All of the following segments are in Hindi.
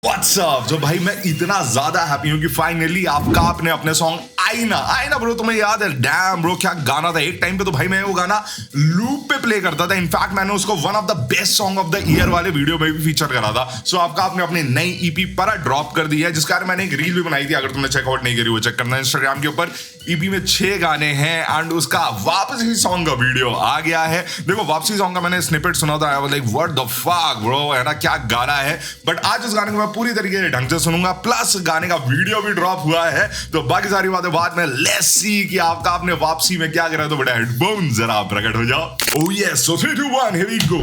What's up? जो भाई मैं इतना ज्यादा हैप्पी हूँ कि फाइनली आपका आपने अपने सॉन्ग आईना ब्रो, तुम्हें याद है? डैम ब्रो, क्या गाना था। एक टाइम पे तो भाई मैं वो गाना लूप पे प्ले करता था। इनफैक्ट मैंने उसको one of the best song of the year वाले वीडियो में भी फीचर करा था। सो आपका आपने अपनी नई ईपी पर ड्रॉप कर दी है, जिसका यार मैंने एक रील भी बनाई थी। अगर तुमने चेकआउट नहीं करी वो चेक करना इंस्टाग्राम के ऊपर। ईपी में 6 गाने हैं एंड उसका वापसी सॉन्ग का वीडियो आ गया है। देखो वापसी सॉन्ग का मैंने स्निपेट सुना था, I was like what the fuck bro, है ना, क्या गाना है। बट आज उस गाने को मैं पूरी तरीके से ढंग से सुनूंगा, प्लस गाने का वीडियो भी ड्रॉप हुआ है। तो बाकी सारी बातें बाद में लेट्स सी कि आपका आपने वापसी में क्या करा। तो बड़ा हेडफोन जरा प्रकट हो जाओ। Oh yes, so 3 2 1 here we go.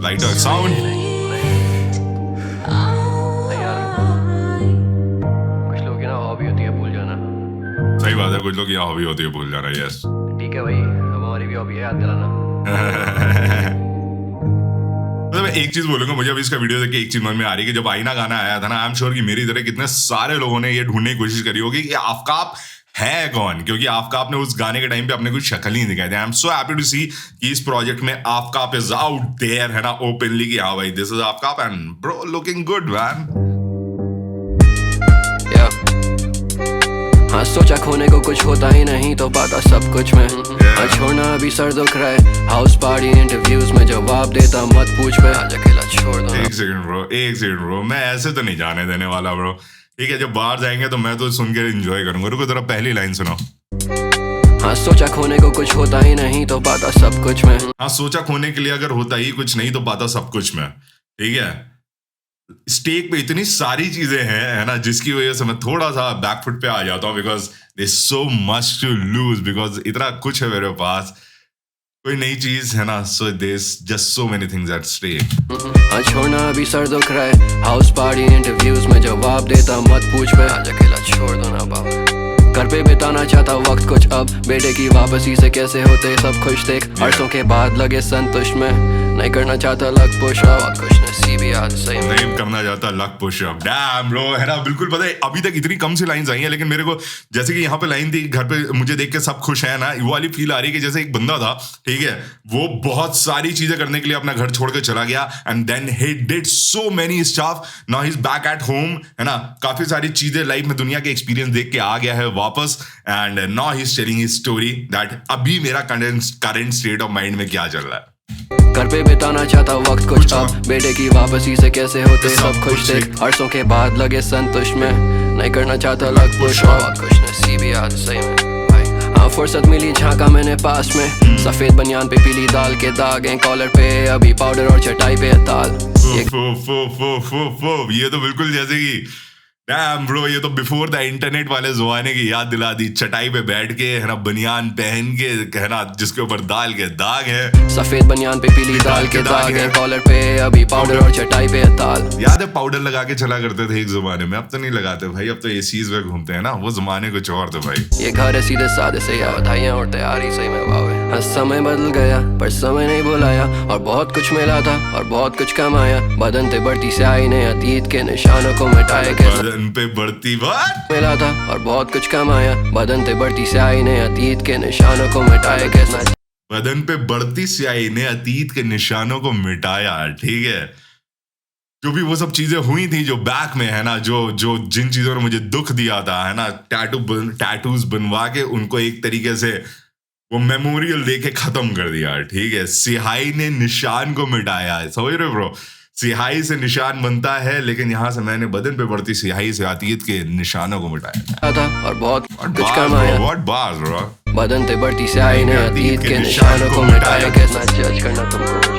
Lighter sound. सही बात है, कुछ लोग यहाँ हॉबी होती है भूल जाना। यस ठीक है भाई, अब हमारी भी हॉबी है याद दिलाना। मतलब मैं एक चीज बोलूंगा, मुझे अभी इसका वीडियो देख के एक चीज मन में आ रही है कि जब आईना गाना आया था ना, आई एम श्योर कि मेरी तरह कितने सारे लोगों ने ये ढूंढने की कोशिश करी होगी कि आफ्ताब है कौन, क्योंकि आफ्ताब ने उस गाने के टाइम पे अपने कुछ शक्ल ही नहीं दिखाई थी। I am so happy to see कि इस प्रोजेक्ट में आफ्ताब इज आउट देयर, है ना, ओपनली कि हाँ भाई this is Aftab and bro looking good man. हाँ, सोचा खोने को कुछ होता ही नहीं तो पाता सब कुछ में। हाँ, छोड़ना अभी सर दुख रहा है। हाउस पार्टी इंटरव्यूज में जवाब देता मत पूछ पे, आज अकेला छोड़ दो। एक सेकंड ब्रो, मैं ऐसे तो नहीं जाने देने वाला ब्रो। ठीक है, जब बाहर जाएंगे तो मैं तो सुन के एंजॉय करूंगा। रुको जरा पहली लाइन सुनो। हाँ, सोचा खोने को कुछ होता ही नहीं तो पाता सब कुछ में। हाँ, सोचा खोने के लिए अगर होता ही कुछ नहीं तो पाता सब कुछ में। ठीक है, स्टेक पे इतनी सारी चीजें हैं, है ना, जिसकी वजह से मैं थोड़ा सा बैकफुट पे आ जाता हूँ। Because there is so much to lose, because इतना कुछ है मेरे पास, कोई नई चीज है ना। So there is just so many things at stake. हाँ, छोड़ना अभी सर दुख रहा है। हाउस पार्टी इंटरव्यूज में जवाब देता मत पूछ पे, आज अकेला छोड़ दो ना बाबा। घर पे बिताना चाहता वक्त कुछ अब, बेटे की वापसी से कैसे होते सब खुश। देख अरसों के बाद लगे संतुष्ट में, नहीं करना चाहता लक पुश अप, कुछ नसीबी आज सही में नहीं करना चाहता luck push up. Damn bro, है ना, बिल्कुल पता है। अभी तक इतनी कम सी लाइंस आई हैं, लेकिन मेरे को जैसे कि यहाँ पे लाइन थी, घर पे मुझे देख के सब खुश है ना, वो वाली फील आ रही है कि जैसे एक बंदा था, ठीक है, वो बहुत सारी चीजें करने के लिए अपना घर छोड़ के चला गया and then he did so many stuff. Now he is back at home, है ना, काफी सारी चीजें लाइफ में दुनिया के एक्सपीरियंस देख के आ गया है वापस। And now he is telling his story that अभी मेरा करंट स्टेट ऑफ माइंड में क्या चल रहा है। घर पे बिताना चाहता वक्त कुछ अब, बेटे की वापसी से कैसे होते सब खुश। देख अरसों के बाद लगे संतुष्ट में, नहीं करना चाहता लक पुश अप, कुछ नसीबी आज सही में भाई। हाँ, फुर्सत मिली झांका मैंने पास में, सफेद बनियान पे पीली दाल के दाग हैं कॉलर पे, अभी पाउडर और चटाई पे ताल। ये तो बिल्कुल जैसे कि डैम ब्रो, ये तो बिफोर द इंटरनेट वाले जमाने की याद दिला दी। चटाई पे बैठ के, है ना, बनियान पहन के, है ना, जिसके ऊपर दाल के दाग है, सफेद बनियान पे पीली दाल के दाग है कॉलर पे, अभी पाउडर और चटाई पे ताल। याद है पाउडर लगा के चला करते थे एक जमाने में, अब तो नहीं लगाते भाई, अब तो एसीज में घूमते हैं ना। वो जमाने कुछ और थे भाई। ये घर है सीधे साधे से, या बधाइयां और तैयारी सही में वावे। हाँ, समय बदल गया पर समय नहीं बुलाया, और बहुत कुछ मिला था और बहुत कुछ कमाया। बदन पे बढ़ती स्याही ने अतीत के निशानों को मिटाया, बदन पे बढ़ती बात मिला था और बहुत कुछ कमाया। बदन पे बढ़ती स्याही ने अतीत के निशानों को मिटाया कैसा। बदन पे बढ़ती स्याही ने अतीत के निशानों को मिटाया। ठीक है, जो भी वो सब चीजें हुई थी जो बैक में, है ना, जो जिन चीजों ने मुझे दुख दिया था, है ना, टैटूज बनवा के उनको एक तरीके से वो मेमोरियल दे के खत्म कर दिया। ठीक है, स्याही ने निशान को मिटाया, समझ रहे ब्रो। स्याही से निशान बनता है, लेकिन यहाँ से मैंने बदन पे बढ़ती स्याही से अतीत के निशानों को मिटाया था और बहुत कुछ कमाया। व्हाट बात ब्रो। बदन पे बढ़ती स्याही ने अतीत के निशानों को मिटाया, कैसा जज करना तुमको।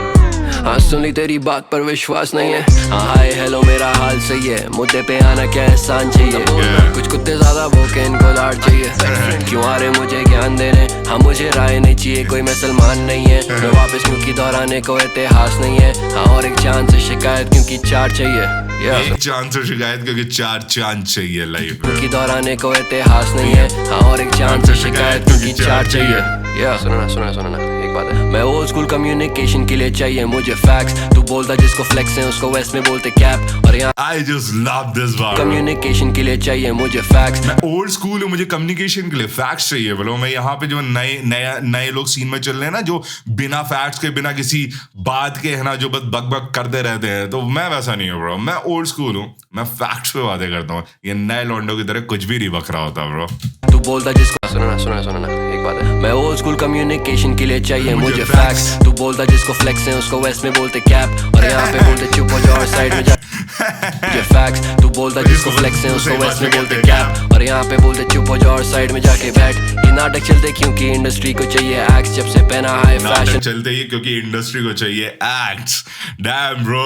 हाँ, सुन ली तेरी बात पर विश्वास नहीं है। हाँ, हाय हेलो मेरा हाल सही है, मुद्दे पे आना क्या एहसान चाहिए। कुछ कुत्ते ज्यादा भूखे इनको लाड चाहिए, क्यों आ रहे मुझे ज्ञान देने। हाँ, मुझे राय नहीं चाहिए, कोई मैं सलमान नहीं है। मैं वापस क्योंकि दोहराने को इतिहास नहीं है। हाँ, और एक चांद से शिकायत क्योंकि 4 चाहिए। एक चांद से शिकायत क्योंकि 4 चांद चाहिए लाइफ में, क्योंकि दोहराने को इतिहास नहीं है। हाँ, और एक चांद से शिकायत क्योंकि 4 चाहिए। सुनो ना एक बात बात है। मैं ओल्ड स्कूल कम्युनिकेशन के लिए चाहिए मुझे फैक्स। तू बोलता जिसको फ्लेक्स है उसको वेस्ट में बोलते कैप। और यहाँ I just love this bar. Communication के लिए चाहिए मुझे फैक्स। मैं ओल्ड स्कूल हूँ, मुझे कम्युनिकेशन के लिए फैक्ट्स चाहिए। बोलो मैं यहाँ पे जो नए लोग सीन में चल रहे हैं ना, जो बिना फैक्ट्स के बिना किसी बात के है ना, जो बस बक बक करते रहते हैं, तो मैं वैसा नहीं हूँ ब्रो। मैं ओल्ड स्कूल हूँ, मैं फैक्ट्स पे बातें करता हूँ। ये नए लॉन्डो की तरह कुछ भी नहीं बक रहा होता ब्रो। तू बोलता जिसको सुना एक बात है। मैं ओल्ड स्कूल कम्युनिकेशन के लिए चाहिए मुझे फैक्स। तू बोलता जिसको फ्लेक्स है उसको वेस्ट में बोलते कैप। और यहाँ पे बोलते चुप हो जाओ और साइड में जा मुझे फैक्स। तू बोलता जिसको फ्लेक्स है उसको वेस्ट में बोलते कैप। और यहाँ पे बोलते चुप हो जाओ और साइड में जाके बैठ। ये नाटक चलते क्योंकि इंडस्ट्री को चाहिए एक्ट्स। जब से पहना हाई फैशन चलते ही क्योंकि इंडस्ट्री को चाहिए एक्ट्स। डैम ब्रो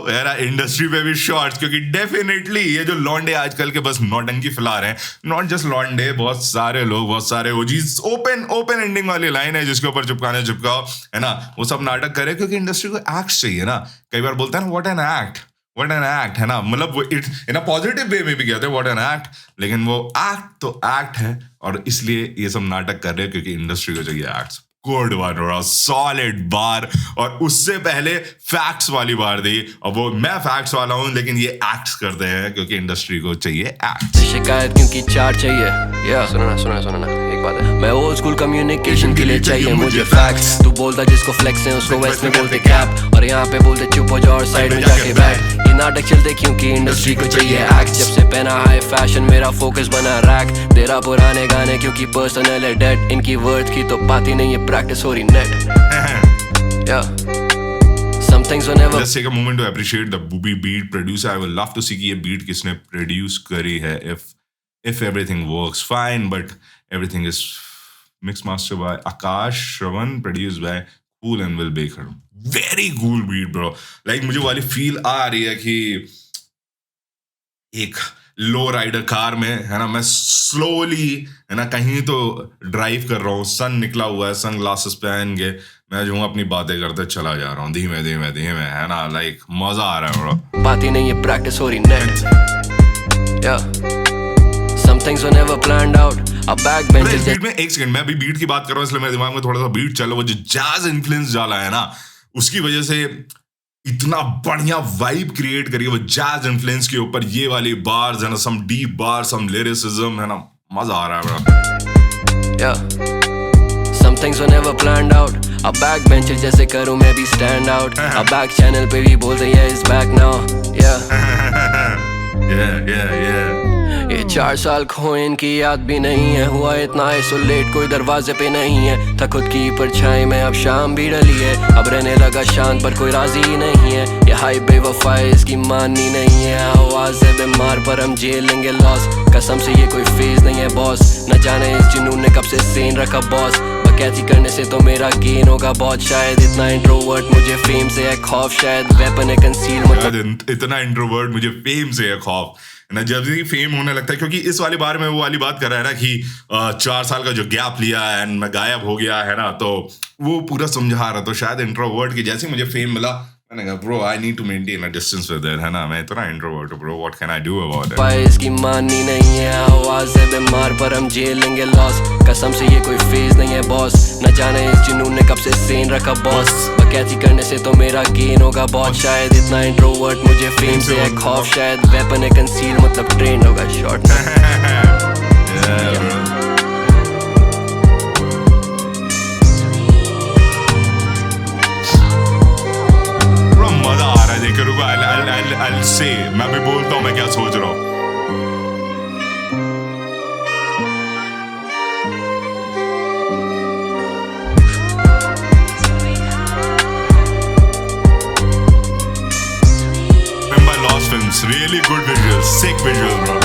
यार, इंडस्ट्री पे भी शॉर्ट्स, क्योंकि डेफिनेटली ये जो लॉन्डे आजकल के बस नौटंकी फैला रहे हैं, नॉट जस्ट लॉन्डे, बहुत सारे लोग, बहुत सारे ओजीज, ओपन एंडिंग वाली लाइन है जिसके ऊपर चिपकाओ है ना, वो सब नाटक करे क्योंकि इंडस्ट्री को एक्ट्स चाहिए ना। कई बार बोलते हैं ना व्हाट एन एक्ट है ना, मतलब इन अ पॉजिटिव वे में भी कहते हैं व्हाट एन एक्ट, लेकिन वो एक्ट तो एक्ट है, और इसलिए ये सब नाटक कर रहे हैं क्योंकि इंडस्ट्री को चाहिए एक्ट्स। गुड वन, सॉलिड बार। और उससे पहले फैक्ट्स वाली बार दी, और वो मैं फैक्ट्स वाला हूं लेकिन ये एक्ट्स करते हैं क्योंकि इंडस्ट्री को चाहिए एक्ट्स। शिकायत क्योंकि चार चाहिए। या सुना ना एक बात है। मैं ओल्ड स्कूल कम्युनिकेशन के लिए चाहिए मुझे फैक्ट्स। तू बोलता जिसको फ्लेक्स है उसको वेस्ट में बोलते कैप। और यहाँ पे बोलते चुप हो जाओ और साइड में जाके बैठ। ये नाटक चलते क्योंकि इंडस्ट्री को चाहिए एक्ट्स। जब से पहना हाई फैशन मेरा फोकस बना रैक। तेरा पुराने गाने क्योंकि पर्सनल है डेड। इनकी वर्ड्स की तो बात ही नहीं है, प्रैक्टिस हो रही net. Some things will never. Let's take a moment to appreciate the Booby beat producer. I would love to see कि ये beat किसने produce करी है. If everything works fine, but everything is mixed master by Akash Shravan, produced by Cool and Will Baker. Very cool beat, bro. Like मुझे वाली feel आ रही है कि एक लो राइडर कार में है ना, मैं स्लोली है ना कहीं तो ड्राइव कर रहा हूँ, सन निकला हुआ है, सन ग्लासेस पहन के मैं जो हूँ अपनी बातें करते चला जा रहा हूँ धीमे है ना, लाइक मजा आ रहा है ब्रो। बात ही नहीं है, प्रैक्टिस हो रही net. Some things were never planned out. A backbench is beat में एक सेकंड, मैं अभी बीट की बात कर रहा हूँ इसलिए मेरे दिमाग में थोड़ा सा बीट चल रहा है। वो जो जैज इन्फ्लुएंस डाला है ना, उसकी वजह से इतना बढ़िया वाइब क्रिएट करी है वो जैज इन्फ्लुएंस के ऊपर। ये वाली बार्स है ना, सम डीप बार, सम लिरिसिज्म है ना, मजा आ रहा है बड़ा। Some things were never planned out. A backbencher जैसे करूँ मैं भी stand out. A back channel पे भी बोलते yeah it's back now. Yeah. ये 4 साल खोए इनकी याद भी नहीं है। हुआ इतना आइसोलेट कोई दरवाजे पे नहीं है। था खुद की परछाई में अब शाम भी डली है। अब रहने लगा शांत पर कोई राजी ही नहीं है। ये हाई बेवफाई इसकी माननी नहीं है। आवाज है बीमार पर हम झेल लेंगे लॉस। कसम से ये कोई फेज नहीं है बॉस। न जाने इस जुनून ने कब से सीन रखा बॉस। बकैती करने से तो मेरा गेन होगा बहुत शायद। इतना इंट्रोवर्ट मुझे फेम से है खौफ शायद। वेपन है कंसील मतलब इतना इंट्रोवर्ट मुझे फेम से है खौफ ना। जब भी फेम होने लगता है, क्योंकि इस वाली बार में वो वाली बात कर रहा है ना कि 4 साल का जो गैप लिया एंड मैं गायब हो गया है ना, तो वो पूरा समझा रहा। तो शायद इंट्रोवर्ट की जैसे मुझे फेम मिला, मैंने कहा bro I need to maintain a distance with it है ना, मैं इतना इंट्रोवर्ट हूं bro, what can I do about it. इसकी माननी नहीं है। आवाज है बीमार पर हम झेल लेंगे लॉस। कसम से ये कोई फेज नहीं है बॉस। न जाने इस जुनून ने कब से सीन रखा बॉस। बकैती करने से तो मेरा गेन होगा बहुत शायद। इतना इंट्रोवर्ट मुझे फेम से है खौफ शायद। वेपन है कंसील मतलब ट्रेंड होगा शॉर्ट। I'll say, मैं भी बोलता हूँ मैं क्या सोच रहा हूँ। Remember Lost Films, really good visuals, sick visuals, bro.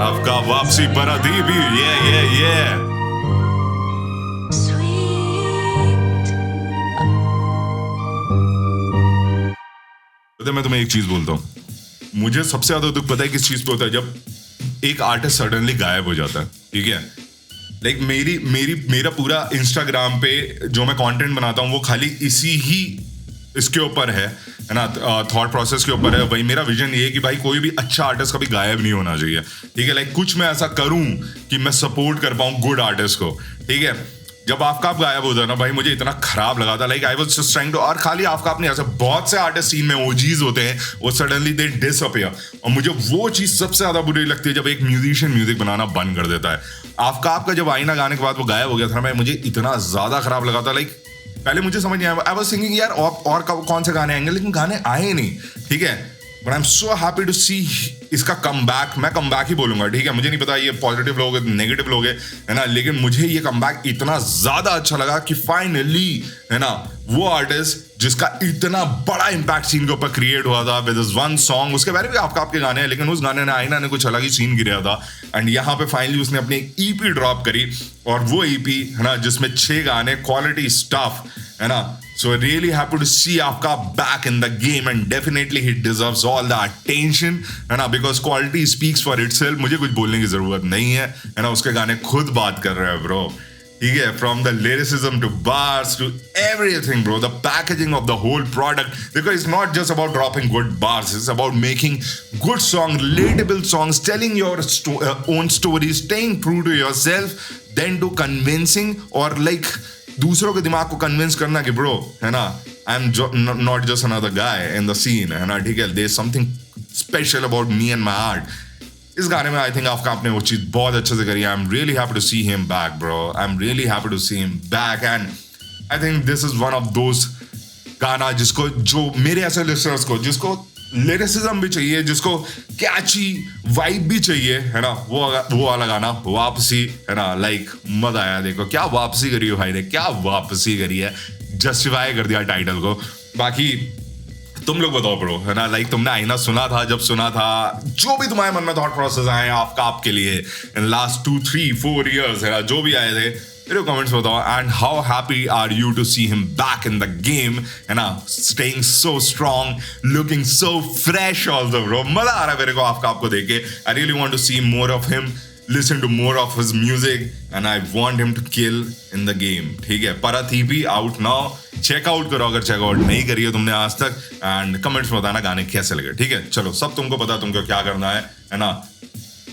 आपका वापसी परादीप भी ये मैं तुम्हें एक चीज बोलता हूँ, मुझे सबसे ज्यादा दुख पता है किस चीज पे होता है, जब एक आर्टिस्ट सडनली गायब हो जाता है। ठीक है, लाइक मेरा पूरा इंस्टाग्राम पे जो मैं कंटेंट बनाता हूँ वो खाली इसी ही इसके ऊपर है ना, थॉट प्रोसेस के ऊपर है। वही मेरा विजन ये है कि भाई कोई भी अच्छा आर्टिस्ट कभी गायब नहीं होना चाहिए, ठीक है। लाइक कुछ मैं ऐसा करूं कि मैं सपोर्ट कर पाऊं गुड आर्टिस्ट को, ठीक है। जब आफ्ताब गायब होता ना भाई, मुझे इतना खराब लगा था। Like I was just trying to, और खाली आफ्ताब नहीं, ऐसे बहुत से आर्टिस्ट सीन में ओजीज होते हैं, वो सडनली दे डिसअपीयर, और मुझे वो चीज सबसे ज्यादा बुरी लगती है जब एक म्यूजिशियन म्यूजिक बनाना बंद कर देता है। आफ्ताब का जब आईना गाने के बाद वो गायब हो गया था ना भाई, मुझे इतना ज्यादा खराब लगा था। लाइक पहले मुझे समझ नहीं आया, आई वाज थिंकिंग यार और कौन से गाने आएंगे, लेकिन गाने आए नहीं, ठीक है। But I am so happy to see इसका कमबैक। मैं कमबैक ही बोलूंगा, ठीक है। मुझे नहीं पता ये पॉजिटिव लोग हैं नेगेटिव लोग हैं, है ना, लेकिन मुझे ये कमबैक इतना ज्यादा अच्छा लगा कि फाइनली, है ना, वो आर्टिस्ट जिसका इतना बड़ा इम्पैक्ट सीन के ऊपर क्रिएट हुआ था विद दिस वन सॉन्ग, उसके बारे में आपके गाने हैं, लेकिन उस गाने ने आईना ने कुछ अलग ही सीन गिराया था। एंड यहाँ पे फाइनली उसने अपनी एक ईपी ड्रॉप करी, और वो ईपी, है ना, जिसमें 6 गाने, क्वालिटी स्टफ, है ना। So really happy to see Afka back in the game, and definitely he deserves all the attention, है ना, because quality speaks for itself. मुझे कुछ बोलने की जरूरत नहीं है ना, उसके गाने खुद बात कर रहे हैं ब्रो, ठीक है। From the lyricism to bars to everything bro, the packaging of the whole product, because it's not just about dropping good bars, it's about making good songs, relatable songs, telling your own story, staying true to yourself, then to convincing or like दूसरों के दिमाग को कन्विंस करना कि ब्रो, है ना, I am not just another guy in the scene, है ना, ठीक है। There is something special about me and my art. इस गाने में आई थिंक आपने वो चीज बहुत अच्छे से करी। I am really happy to see him back bro, I am really happy to see him back, and I think this is one of those गाना जिसको, जो मेरे ऐसे लिसनर्स को, जिसको लिरिसिज्म भी चाहिए, जिसको कैची वाइब भी चाहिए, है ना, वो वाला गाना वापसी, है ना। लाइक मजा आया, देखो क्या वापसी करी है भाई ने, क्या वापसी करी है, जस्टिफाई कर दिया टाइटल को। बाकी तुम लोग बताओ ब्रो, है ना, लाइक तुमने आईना सुना था, जब सुना था, जो भी तुम्हारे मन में थॉट प्रोसेस आए आपके लिए इन लास्ट 2, 3, 4 years, है ना, जो भी आए थे, मेरे कमेंट्स बताओ। And how happy are you to see him back in the game, है ना, staying so strong, looking so fresh also bro. मजा आ रहा है मेरे को आपको देख के। I really want to see more of him, listen to more of his music, and I want him to kill in the game, ठीक है। परत EP out now, चेकआउट करो अगर चेकआउट नहीं करी है तुमने आज तक, एंड कमेंट्स में बताना गाने कैसे लगे, ठीक है। चलो, सब तुमको पता तुमको क्या करना है ना।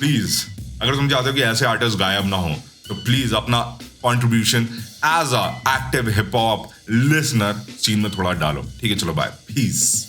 प्लीज अगर तुम चाहते हो कि ऐसे आर्टिस्ट गायब ना हो, तो प्लीज अपना contribution as a active hip hop listener scene में थोड़ा डालो, ठीक है। चलो बाय, पीस।